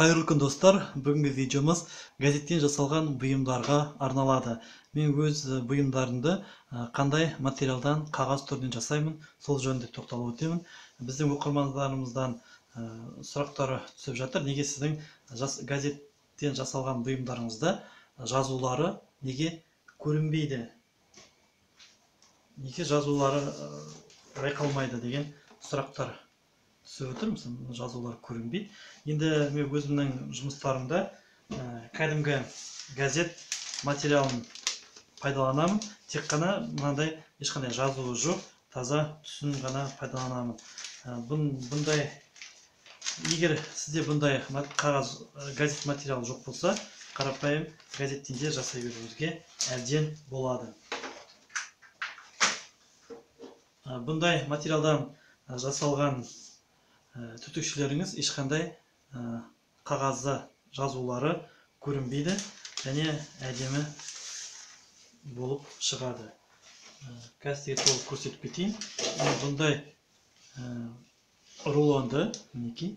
Қайырлы күн достар, бүгінгі видеомыз газеттен жасалған бұйымдарға арналады. Мен өз бұйымдарымды қандай материалдан, қағаз түрінен жасаймын, сол жөнінде тоқталып өтемін. Біздің оқырмандарымыздан сұрақтары түсіп жатыр. Неге сіздің газеттен жасалған бұйымдарыңызда жазулары неге көрінбейді? Неге жазулары байқалмайды деген сұрақтар түсіп отырмыз. Жазулар көрінбейді. Енді мен өзімнің жұмыстарымда кәдімгі газет материалын пайдаланамын. Тек қана мынандай ешқандай жазуы жоқ, таза түсін ғана пайдаланамын. Бұндай, егер сізде бұндай қағаз газет материалы жоқ болса, қарапайым газеттен де жасай беруіңізге әбден болады. Бұндай материалдан жасалған түтікшелеріңіз ешқандай қағазда жазулары көрінбейді және әдемі болып шығады. Қазір толық көрсетіп кетейін. Бұндай рулонды, мінекей,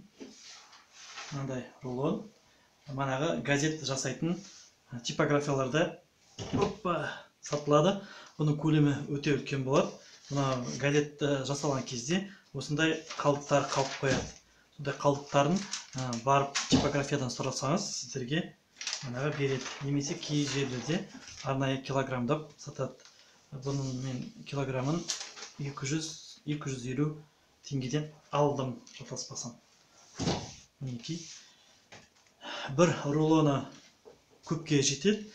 мынандай рулон, манағы газет жасайтын типографияларда сатылады. Бұның көлемі өте үлкен болады. Мына газет жасалған кезде осындай қалдықтар қалып қояды. Сондай қалдықтарын барып типографиядан сұрасаңыз, сіздерге манағы береді. Немесе кей жерлерде арнайы килограммдап сатады. Бұның мен килограммын 200-250 теңгеден алдым, жатаспасам. Мінекей. Бір рулоны көпке жетеді.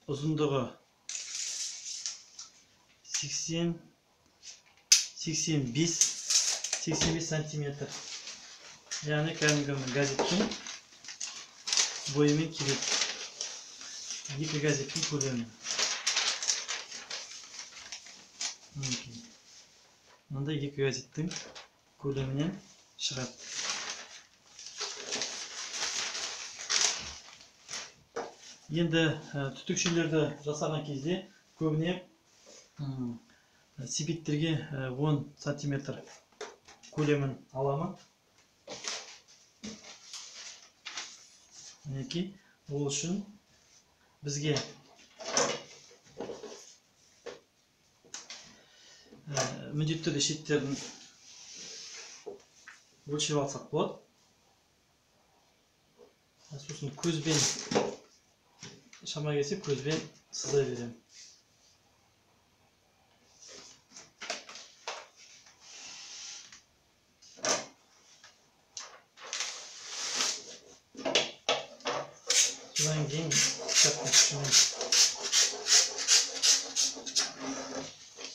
Ұзындығы 85 сантиметр. Яғни кәдімгі газеттің бойымен келеді. Екі газеттің көлемі. Мынандай екі газеттің көлемінен шығады. Енді түтікшелерді жасаған кезде көбіне себеттерге 10 сантиметр көлемін аламын. Мінекей, ол үшін бізге міндетті түрде шеттерін өлшеп алсақ болады. Сосын көзбен шама келсе көзбен сыза беремін. Содан кейін кітаптың күшімен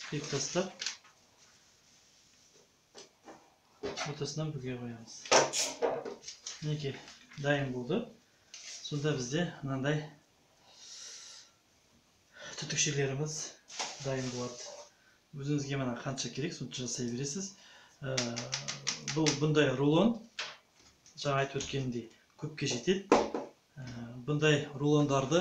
қиып тастап, ортасынан бүге қоямыз. Мінекей, дайын болды. Сонда бізде мынандай түтікшелеріміз дайын болады. Өзіңізге мына қанша керек, сонша жасай бересіз. Бұндай рулон, жаңа айтып өткенімдей, көпке жетеді. Бұндай рулондарды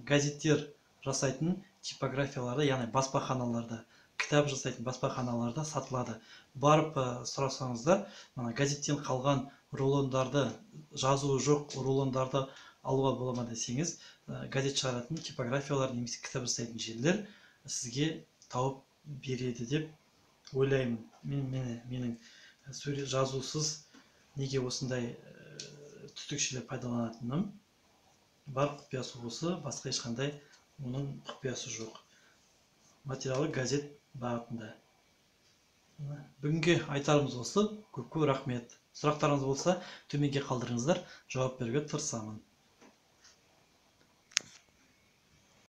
газеттер жасайтын типографияларда, яғни баспаханаларда, кітап жасайтын баспаханаларда сатылады. Барып сұрасаңыздар, газеттен қалған рулондарды, жазуы жоқ рулондарды алуға бола ма десеңіз, газет шығаратын типографиялар немесе кітап жасайтын жерлер сізге тауып береді деп ойлаймын. Менің жазусыз неге осындай түтікшелер пайдаланатыным бар, құпиясы осы, басқа ешқандай оның құпиясы жоқ. Материалы газет бағытында. Бүгінге айтарымыз осы. Көп рахмет. Сұрақтарыңыз болса төменге қалдырыңыздар, жауап беруге тырысамын.